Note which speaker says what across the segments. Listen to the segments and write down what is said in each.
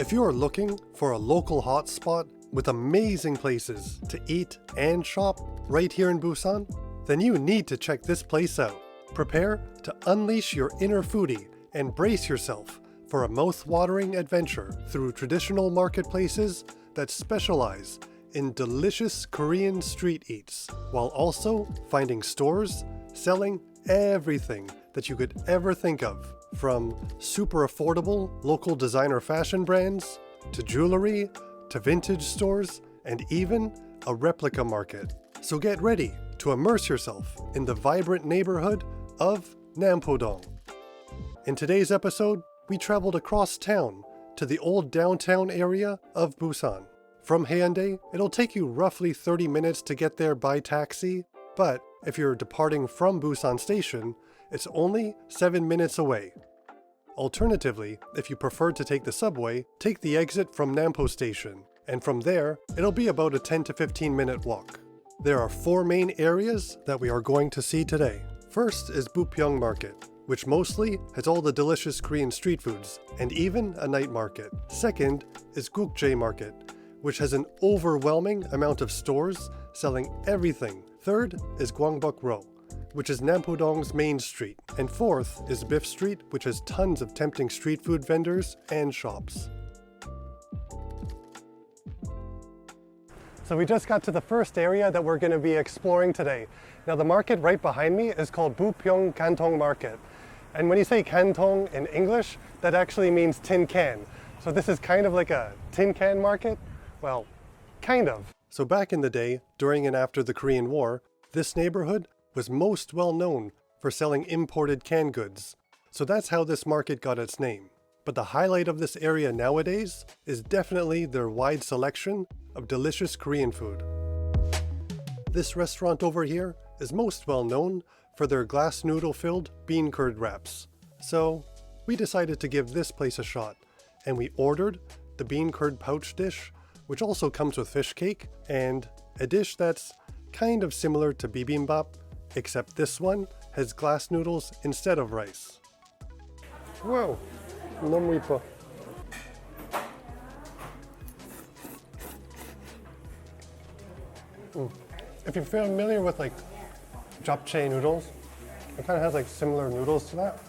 Speaker 1: If you are looking for a local hotspot with amazing places to eat and shop right here in Busan, then you need to check this place out. Prepare to unleash your inner foodie and brace yourself for a mouth-watering adventure through traditional marketplaces that specialize in delicious Korean street eats, while also finding stores selling everything that you could ever think of, from super affordable local designer fashion brands, to jewelry, to vintage stores, and even a replica market. So get ready to immerse yourself in the vibrant neighborhood of Nampodong. In today's episode, we traveled across town to the old downtown area of Busan. From Haeundae, it'll take you roughly 30 minutes to get there by taxi, but if you're departing from Busan Station, it's only 7 minutes away. Alternatively, if you prefer to take the subway, take the exit from Nampo Station, and from there, it'll be about a 10 to 15 minute walk. There are 4 main areas that we are going to see today. First is Bupyeong Market, which mostly has all the delicious Korean street foods, and even a night market. Second is Gukje Market, which has an overwhelming amount of stores selling everything. Third is Hwangbokro, which is Nampodong's main street. And fourth is Biff Street, which has tons of tempting street food vendors and shops. So we just got to the first area that we're going to be exploring today. Now the market right behind me is called Bupyeong Kkangtong Market. And when you say kantong in English, that actually means tin can. So this is kind of like a tin can market. Well, kind of. So back in the day, during and after the Korean War, this neighborhood was most well known for selling imported canned goods. So that's how this market got its name. But the highlight of this area nowadays is definitely their wide selection of delicious Korean food. This restaurant over here is most well known for their glass noodle-filled bean curd wraps. So we decided to give this place a shot, and we ordered the bean curd pouch dish, which also comes with fish cake, and a dish that's kind of similar to bibimbap, except this one has glass noodles instead of rice. Whoa, 너무 이뻐. If you're familiar with like japchae noodles, it kind of has like similar noodles to that.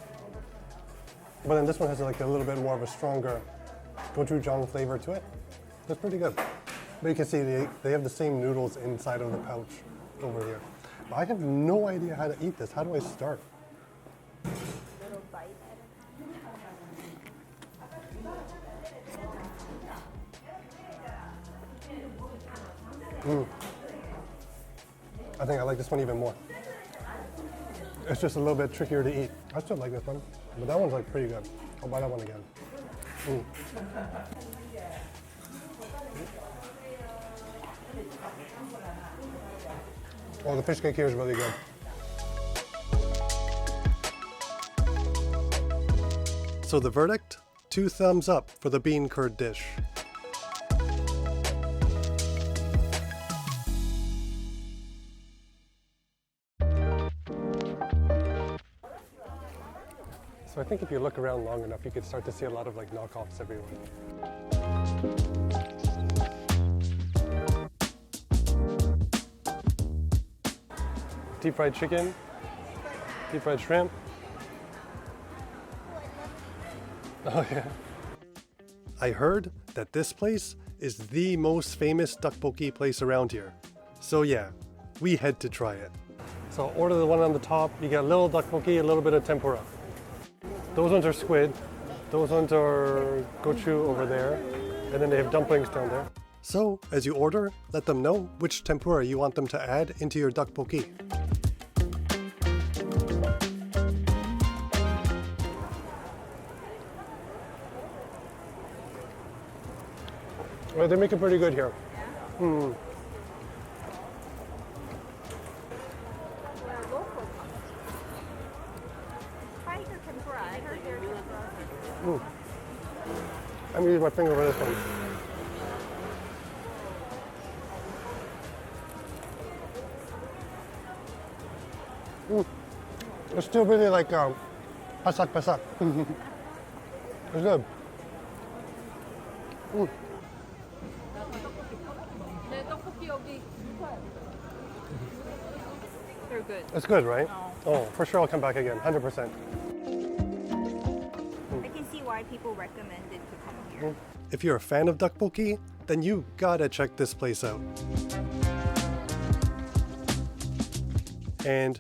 Speaker 1: But then this one has like a little bit more of a stronger gochujang flavor to it. It's pretty good. But you can see they have the same noodles inside of the pouch over here. But I have no idea how to eat this. How do I start?
Speaker 2: Little bite.
Speaker 1: I think I like this one even more. It's just a little bit trickier to eat. I still like this one, but that one's like pretty good. I'll buy that one again. Oh, the fish cake here is really good. So the verdict? 2 thumbs up for the bean curd dish. So I think if you look around long enough, you could start to see a lot of like knockoffs everywhere. Deep fried chicken, deep fried shrimp. Oh yeah. I heard that this place is the most famous dukbokki place around here. So yeah, we had to try it. So order the one on the top, you get a little dukbokki, a little bit of tempura. Those ones are squid, those ones are gochu over there, and then they have dumplings down there. So, as you order, let them know which tempura you want them to add into your dukbokki. Well, they make it pretty good here.
Speaker 2: Try the tempura. I heard their tempura.
Speaker 1: I'm gonna use my finger for this one. It's still really like pasak. It's good.
Speaker 2: 네, 떡볶이 여기. They're good.
Speaker 1: It's good, right? Oh, for sure I'll come back again, 100%.
Speaker 2: I can see why people recommended to come here.
Speaker 1: If you're a fan of dukbokki, then you gotta check this place out. And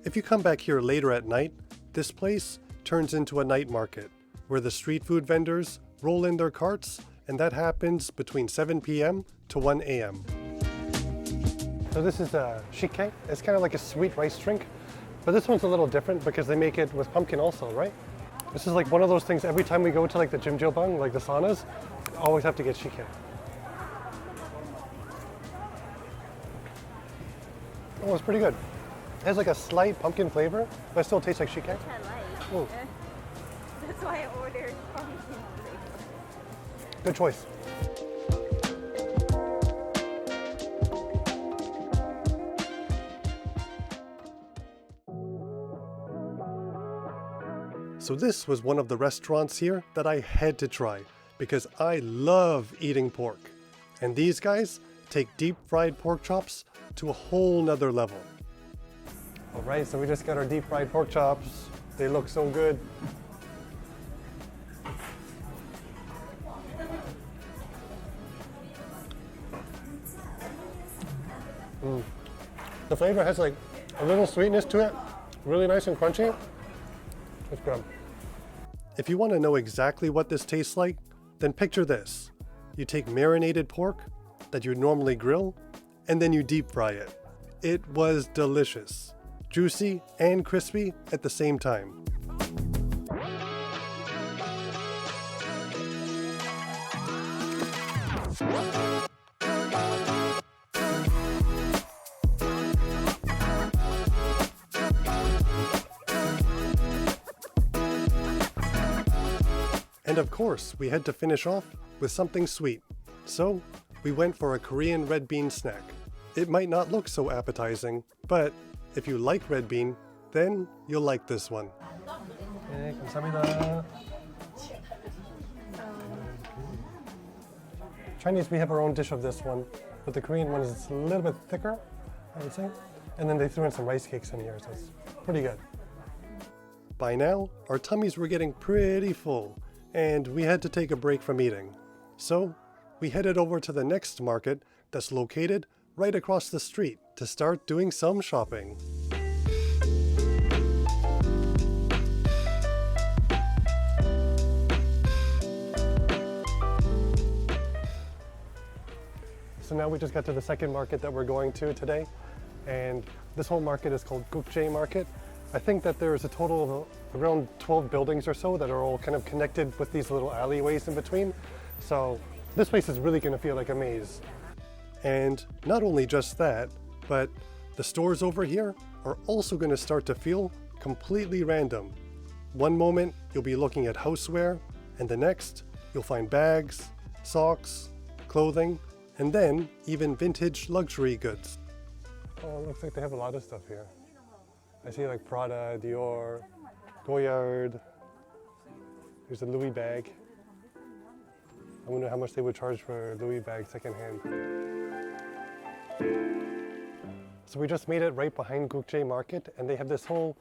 Speaker 1: if you come back here later at night, this place turns into a night market where the street food vendors roll in their carts, and that happens between 7 p.m. to 1 a.m. So this is a shike. It's kind of like a sweet rice drink, but this one's a little different because they make it with pumpkin also, right? This is like one of those things every time we go to like the jjimjilbang, like the saunas, always have to get shike. Oh, it's pretty good. It has like a slight pumpkin flavor, but it still tastes like shike.
Speaker 2: Which I like.
Speaker 1: Oh.
Speaker 2: That's why I ordered pumpkin flavor.
Speaker 1: Good choice. So this was one of the restaurants here that I had to try because I love eating pork. And these guys take deep fried pork chops to a whole nother level. All right, so we just got our deep fried pork chops. They look so good. The flavor has like a little sweetness to it, really nice and crunchy. It's good. If you want to know exactly what this tastes like, then picture this. You take marinated pork that you normally grill, and then you deep fry it. It was delicious, juicy and crispy at the same time. And of course, we had to finish off with something sweet. So, we went for a Korean red bean snack. It might not look so appetizing, but if you like red bean, then you'll like this one. 네, 감사합니다. Chinese, we have our own dish of this one, but the Korean one is a little bit thicker, I would say. And then they threw in some rice cakes in here, so it's pretty good. By now, our tummies were getting pretty full, and we had to take a break from eating. So, we headed over to the next market that's located right across the street to start doing some shopping. So now we just got to the second market that we're going to today, and this whole market is called Gukje Market. I think that there is a total of around 12 buildings or so that are all kind of connected with these little alleyways in between. So this place is really going to feel like a maze. And not only just that, but the stores over here are also going to start to feel completely random. One moment you'll be looking at houseware, and the next you'll find bags, socks, clothing, and then even vintage luxury goods. Oh, it looks like they have a lot of stuff here. I see like Prada, Dior, Goyard. There's a Louis bag. I wonder how much they would charge for a Louis bag secondhand. So we just made it right behind Gukje Market, and they have this whole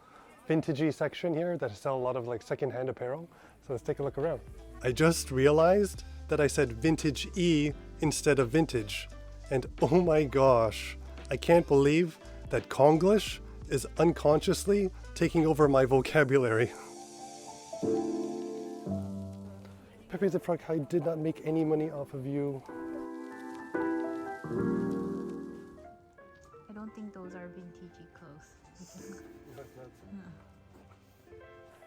Speaker 1: vintagey section here that sell a lot of like secondhand apparel. So let's take a look around. I just realized that I said vintage-y instead of vintage. And oh my gosh, I can't believe that Konglish is unconsciously taking over my vocabulary. Pepe the Frog, I did not make any money off of you.
Speaker 2: I don't think those are vintagey clothes.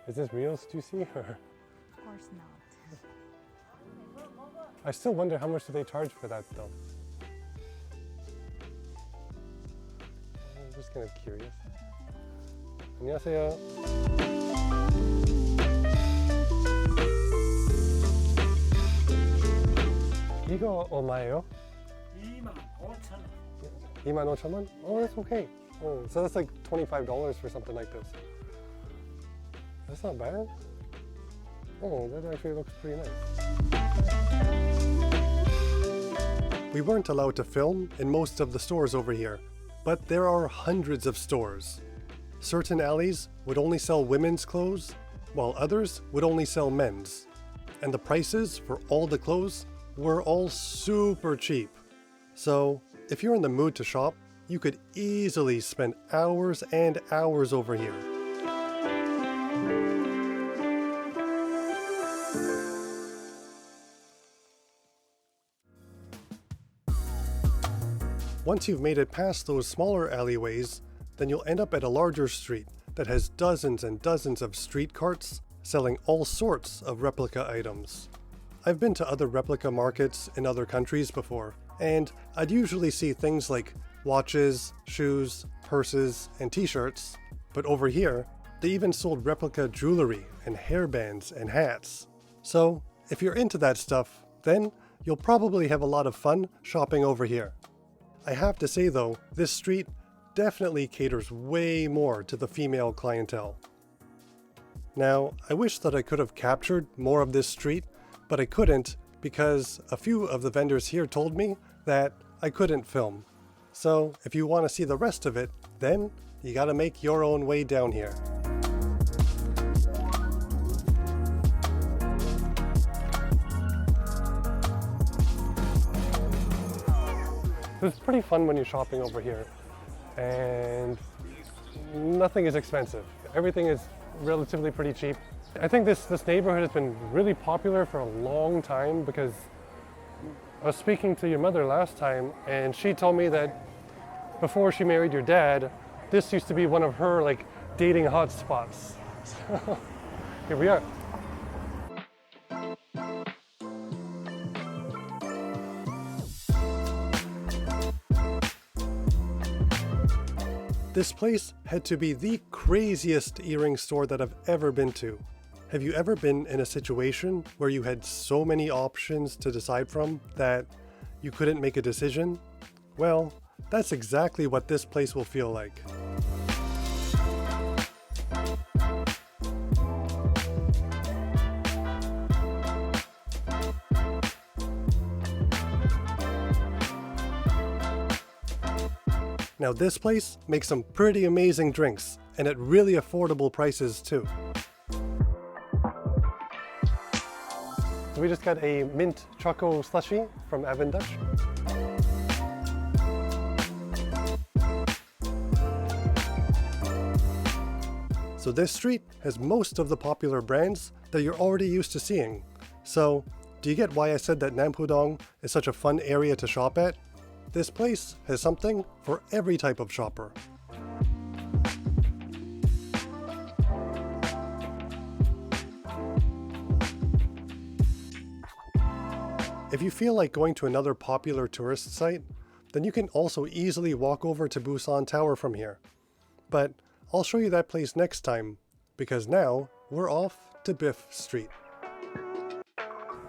Speaker 1: Is this real Stussy?
Speaker 2: Of course not.
Speaker 1: I still wonder how much do they charge for that though. I'm just kind of curious. 안녕하세요. 이거 얼마예요?
Speaker 3: 25,000원.
Speaker 1: 25,000원? Oh, that's okay. Oh, so that's like $25 for something like this. That's not bad. Oh, that actually looks pretty nice. We weren't allowed to film in most of the stores over here, but there are hundreds of stores. Certain alleys would only sell women's clothes, while others would only sell men's. And the prices for all the clothes were all super cheap. So, if you're in the mood to shop, you could easily spend hours and hours over here. Once you've made it past those smaller alleyways, then you'll end up at a larger street that has dozens and dozens of street carts selling all sorts of replica items. I've been to other replica markets in other countries before, and I'd usually see things like watches, shoes, purses, and t-shirts, but over here, they even sold replica jewelry and hairbands and hats. So, if you're into that stuff, then you'll probably have a lot of fun shopping over here. I have to say though, this street definitely caters way more to the female clientele. Now, I wish that I could have captured more of this street, but I couldn't because a few of the vendors here told me that I couldn't film. So, if you want to see the rest of it, then you gotta make your own way down here. It's pretty fun when you're shopping over here, and nothing is expensive. Everything is relatively pretty cheap. I think this neighborhood has been really popular for a long time because I was speaking to your mother last time and she told me that before she married your dad, this used to be one of her like dating hotspots. So here we are. This place had to be the craziest earring store that I've ever been to. Have you ever been in a situation where you had so many options to decide from that you couldn't make a decision? Well, that's exactly what this place will feel like. Now this place makes some pretty amazing drinks, and at really affordable prices too. So we just got a mint choco slushie from Avondale. So this street has most of the popular brands that you're already used to seeing. So, do you get why I said that Nampodong is such a fun area to shop at? This place has something for every type of shopper. If you feel like going to another popular tourist site, then you can also easily walk over to Busan Tower from here. But I'll show you that place next time, because now we're off to Biff Street.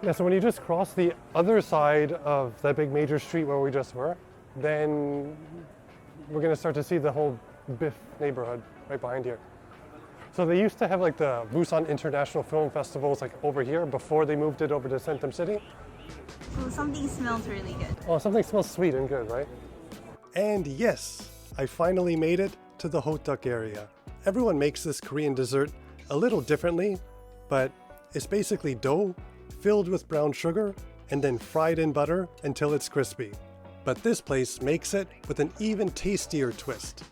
Speaker 1: Yeah, so when you just cross the other side of that big major street where we just were, then we're gonna start to see the whole Biff neighborhood right behind here. So they used to have like the Busan International Film Festivals like over here before they moved it over to Centrum City.
Speaker 2: Ooh, something smells really good.
Speaker 1: Oh, something smells sweet and good, right? And yes, I finally made it to the hotteok area. Everyone makes this Korean dessert a little differently, but it's basically dough filled with brown sugar and then fried in butter until it's crispy. But this place makes it with an even tastier twist.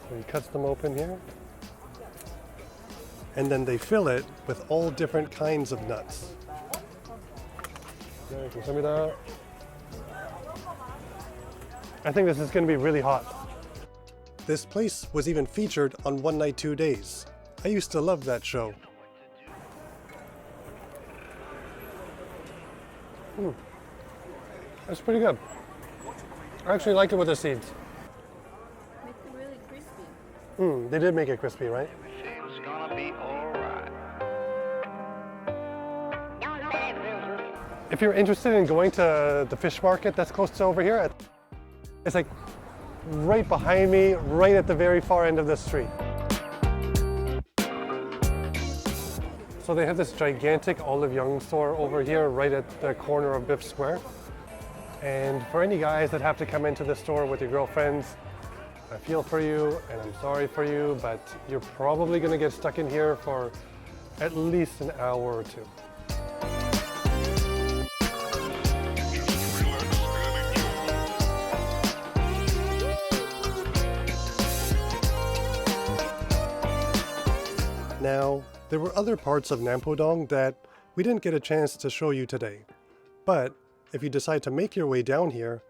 Speaker 1: So he cuts them open here. And then they fill it with all different kinds of nuts. 네, 감사합니다. I think this is going to be really hot. This place was even featured on One Night, 2 Days. I used to love that show. That's pretty good. I actually like it with the seeds.
Speaker 2: Makes it really crispy.
Speaker 1: They did make it crispy, right?
Speaker 4: It's gonna be alright.
Speaker 1: If you're interested in going to the fish market that's close to over here, it's like right behind me, right at the very far end of the street. So they have this gigantic Olive Young store over here, right at the corner of Biff Square. And for any guys that have to come into the store with your girlfriends, I feel for you and I'm sorry for you, but you're probably going to get stuck in here for at least an hour or two. Now, there were other parts of Nampodong that we didn't get a chance to show you today. But if you decide to make your way down here,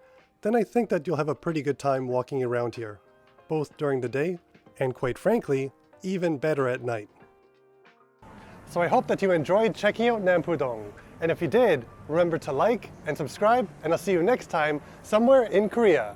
Speaker 1: then I think that you'll have a pretty good time walking around here, both during the day and, quite frankly, even better at night. So I hope that you enjoyed checking out Nampodong. And if you did, remember to like and subscribe, and I'll see you next time somewhere in Korea.